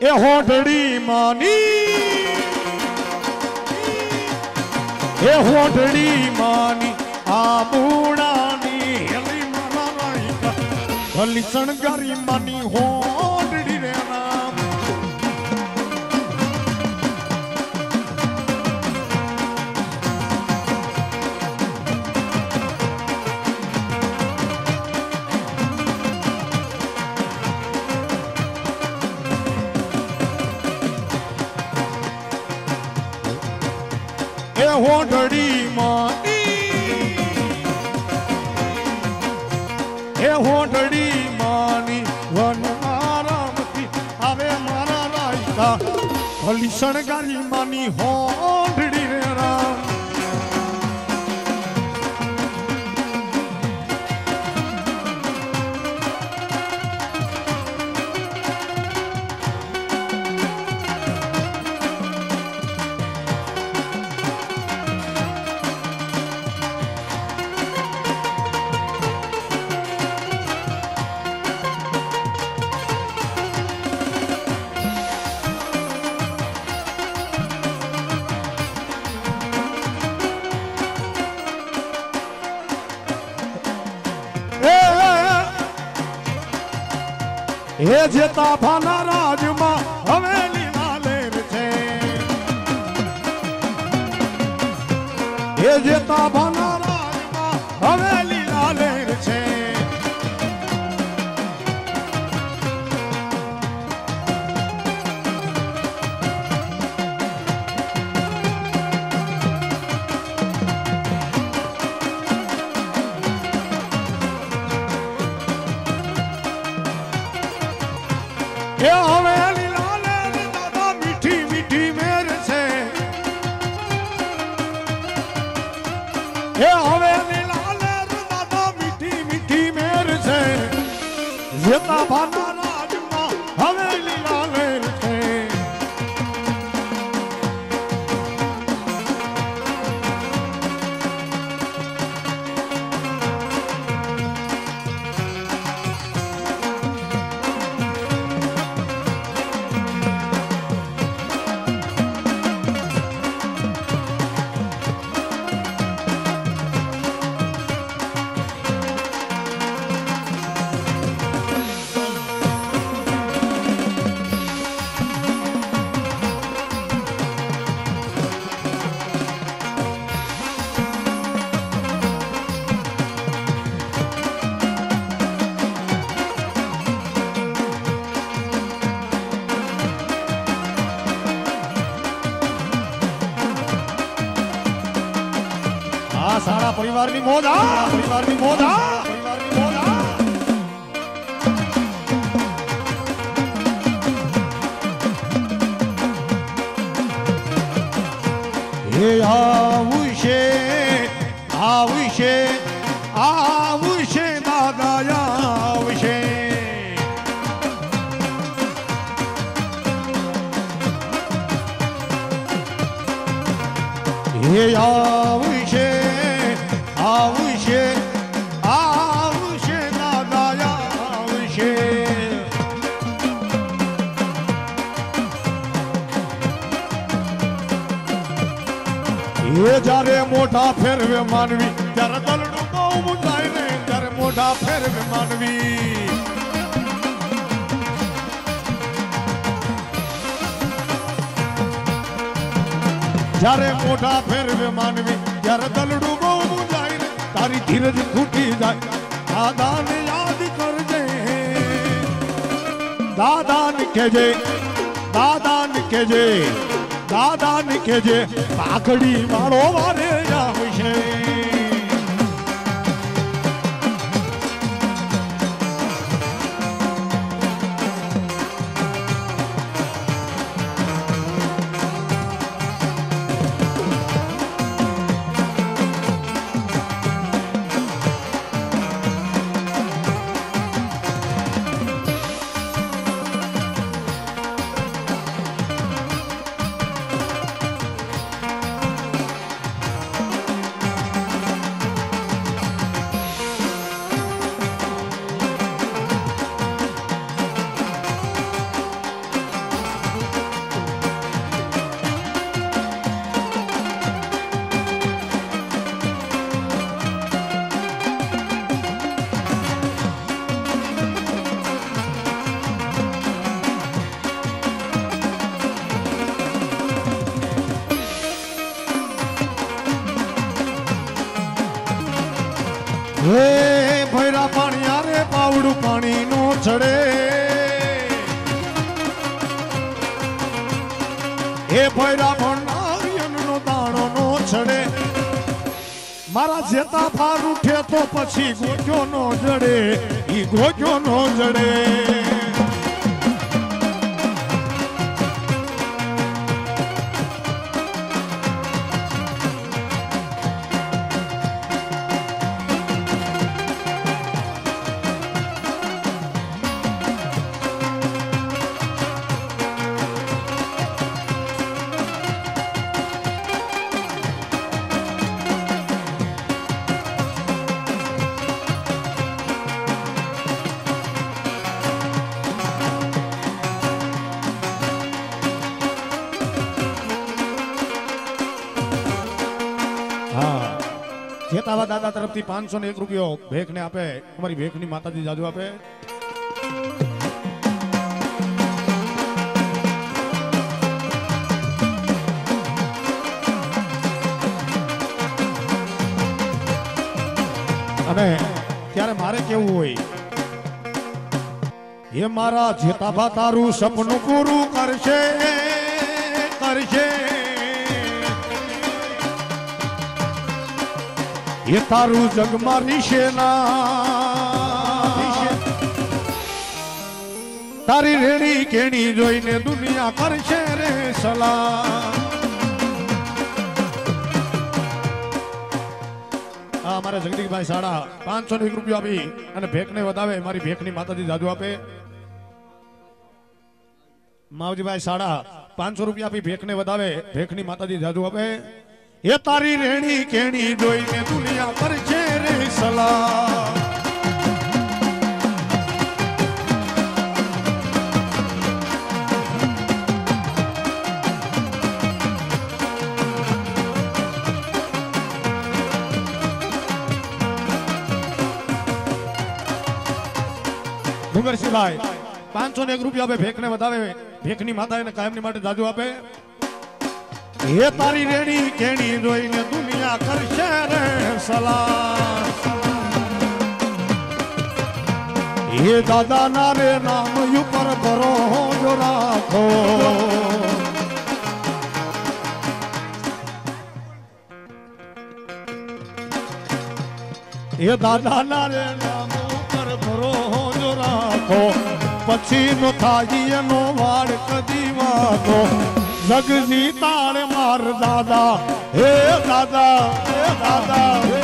એ હોઠડી માની એ હોઠડી માની આ બુડાની હેલી મારા રાઈકા ભલી શણગારી માની હોઠડી રે નામ એ હોઠડી માની એ હોઠડી માની વન આરામથી આવે મારા રાયકા ભલી શણગારી માની હોઠડી રે રામ હે જેતા ભાના રાજમાં હવેલી લાલેર છે હે જેતા ભાના રાજમાં હવેલી લાલેર છે એ હવેલી લાલેર દાદા મીઠી મીઠી મેર છે એ હવેલી લાલેર દાદા મીઠી મીઠી મેર છે જેતા ભાના રાજમાં હવેલી લાલેર છે આ સારા પરિવારની મોદા પરિવારની મોદા પરિવારની મોદા હે આવશે આવશે આવશે દાદા આવશે હે આવશે આવશે આવશે દાદા આવશે એ જ્યારે મોઢા ફેરવે માનવી ત્યારે દલડું બહુ મુંજાય ને ત્યારે મોઢા ફેરવે માનવી જ્યારે મોઢા ફેરવે માનવી ત્યારે દલડું બહુ મુંજાય ને તારી ધીરજ ખૂટી જાય દાદાને યાદ કરજે દાદાને કહેજે દાદાને કહેજે દાદાને કહેજે પાઘડી વાળો વારે આવશે હે ભૈરા પાણી રે પાવડું પાણી નો ચડે હે ભૈરા ભંડારિયનો દાણો નો ચડે મારા જેતા ફાર ઉઠે તો પછી ગોજો નો જડે ઈ ગોજો નો જડે જેતાવા દાદા તરફથી 501 રૂપિયો ભેખ ને આપે અમારી ભેખ ની માતાજી જાદુ આપે અને ત્યારે મારે કેવું હોય એ મારા જેતાભા તારું સપનું પૂરું કરશે કરશે એ તારું જગમાં રીશે ના તારી રેડી કેણી જોઈને દુનિયા કરશે રે સલામ અમારા જગદીશભાઈ સાડા 501 રૂપિયા આપી અને ભેખને વધાવે મારી ભેખની માતાજી જાદુ આપે માવજીભાઈ સાડા 500 રૂપિયા આપી ભેખને વધાવે ભેખની માતાજી જાદુ આપે એ તારી રેણી કેણી જોઈને દુનિયા કરશે રે સલામ ડુંગરસિંહભાઈ 501 રૂપિયા આપે ભેખને વધાવે ભેખની માતા એને કાયમની માટે જાદુ આપે એ તારી રેડી કેણી જોઈને દુનિયા કરશે રે સલામ એ દાદા ના રે નામ ઉપર ભરોસો રાખો એ દાદા ના રે નામ ઉપર ભરોસો રાખો પછી નો થાય એનો વાડ કદી વાતો જગજી તાળ માર દાદા હે દાદા હે દાદા હે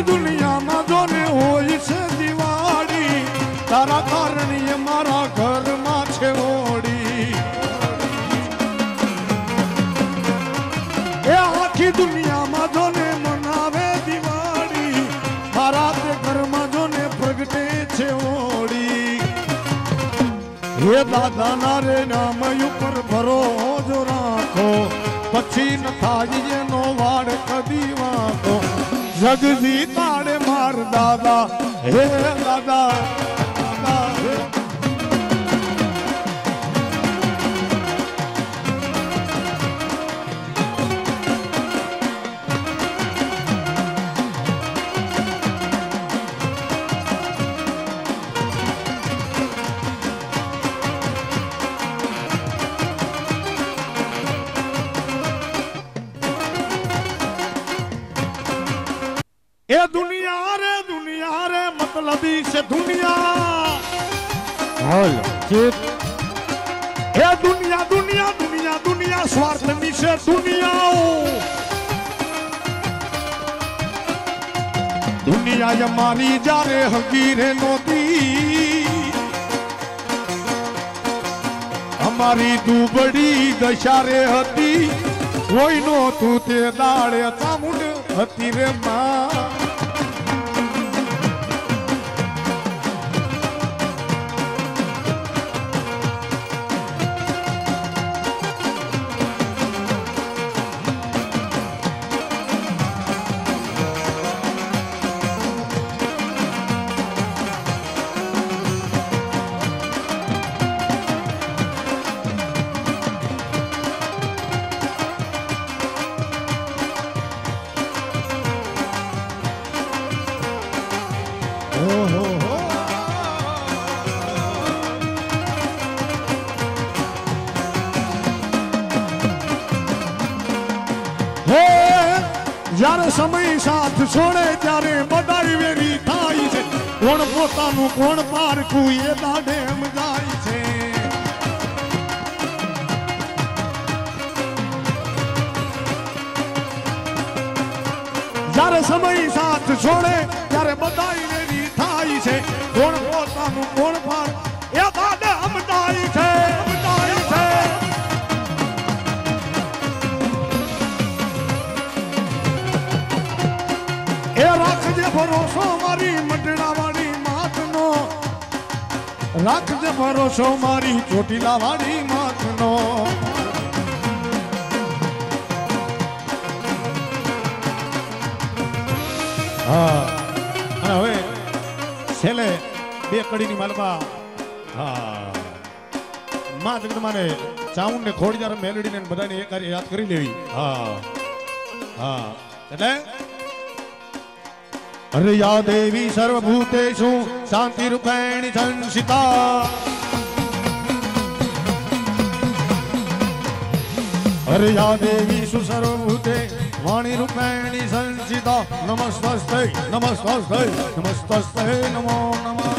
દુનિયામાં જોને હોય છે દિવાળી તારા કારણે મારા ઘરમાં છે ઓડી એ આખી દુનિયામાં જોને મનાવે દિવાળી મારા તે ઘરમાં જોને પ્રગટે છે ઓડી હે દાદા ના રે નામ ઉપર ભરોસો રાખો પછી ન થાય એનો વાડ કદી વાંકો જગજી તાળે માર દાદા હે દાદા दुनिया रे मतलबी से दुनिया ए दुनिया दुनिया दुनिया दुनिया स्वार्थनी से दुनिया दुनिया हमारी जा रे हकीरे नोती हमारी तू बड़ी दशा रे हती કોઈ નો તું તે દાડે ચામુંડ હતી રે માં જ્યારે સમય સાથ છોડે ત્યારે બધાય વેરી થાય છે કોણ પોતાનું કોણ પારખું એ દાડે સમજાય છે જ્યારે સમય સાથ છોડે ત્યારે બધાય વેરી થાય છે કોણ પોતાનું કોણ પાર એ દાડે સમજાય છે સમજાય છે રાખજે ભરોસો મારી મટડાવાળી માતનો રાખજે ભરોસો મારી ચોટીલાવાળી માતનો હા અને હવે છેલ્લે બે કડીની માલમાં હા માં જગદમાને ચાઉંડ ને ખોડિયાર મેલડીને બધાને એક યાદ કરી લેવી હા હા એટલે अरे या देवी सर्वभूतेषु शांति रूपेण संसिता अरे या देवी सर्वभूते वाणी रूपेण संसिता नमस्ते नमस्ते नमस्ते नमो नमः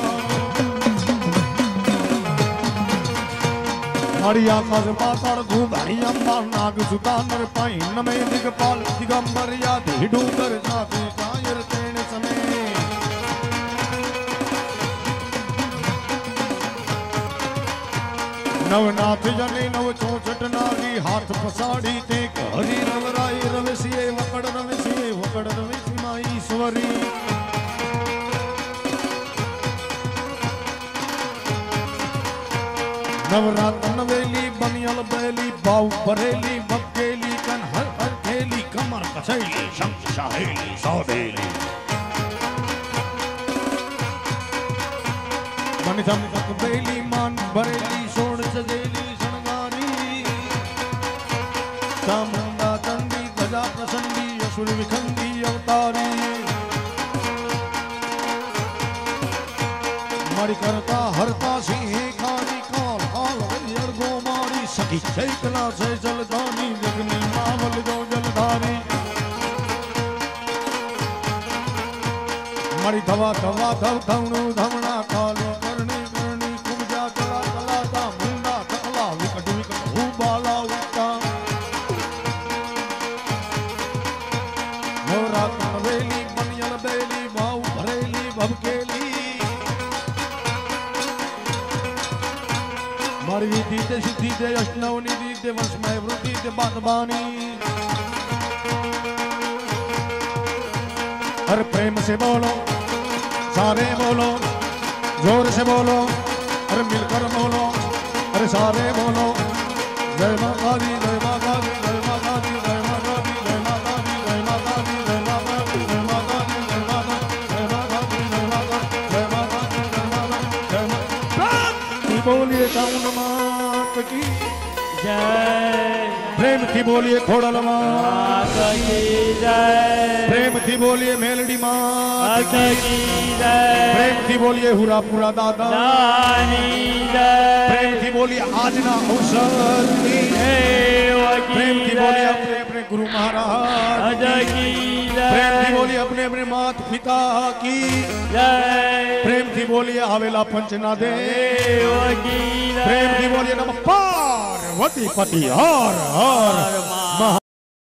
हरि आकाश पाताल भूभारी अंबा नाग सुता नर पाई नमे दिगपाल दिगंबर या डूंगर जाति कायर तेण समय नवनाथ जने नव चौसठ नागी हाथ पसाड़ी ते हरि रवराई रवसिए वकड़ रवसी माई ईश्वरी नवरात्र नवेली बनियल बैली बाऊ बरेली बकेली कन हर हर खेली कमर कछैली शंख शाहेली सौदेली मन चमक बेली मान बरेली सोड़ सजेली शृंगारी चामुंडा चंडी गजा प्रसंडी असुर विखंडी अवतारी मारी करता हरता सिंह खारी काल काल हरिहर गोमारी सखी चैतला से जलधानी जगनी मावल जो जलधारी मारी धवा धवा धव धवणु धवणा काली करणी करणी कुमजा कला कलाता मुंडा कला विकट विकट भूबाला उठा नवरात्र वेली बनियल बेली भाऊ भरेली भबकेली मारी विधि ते सिद्धि ते अष्टनव निधि ते वंशमय वृद्धि ते बादबानी हर प्रेम से बोलो सारे बोलो जोर से बोलो अरे मिलकर बोलो अरे सारे बोलो जय माता दी जय माता दी जय माता दी जय माता दी जय माता दी जय माता दी जय माता दी जय माता दी जय माता जय माता दी जय माता जय माता दी जय माता जय माता बोलिए चाउंड मात की जय प्रेम थी बोलिए खोड़ल मात की जय प्रेम थी बोलिए मेलडी मात की जय प्रेम थी बोलिए हुरापुरा दादा जय प्रेम थी बोलिए आज ना अवसर प्रेम थी बोलिए अपने अपने गुरु महाराज की प्रेम थी बोलिए अपने अपने मात पिता की जय प्रेम थी बोलिए आवेला पंचना देव की प्रेम थी बोलिए नमः पार्वती पति हर हर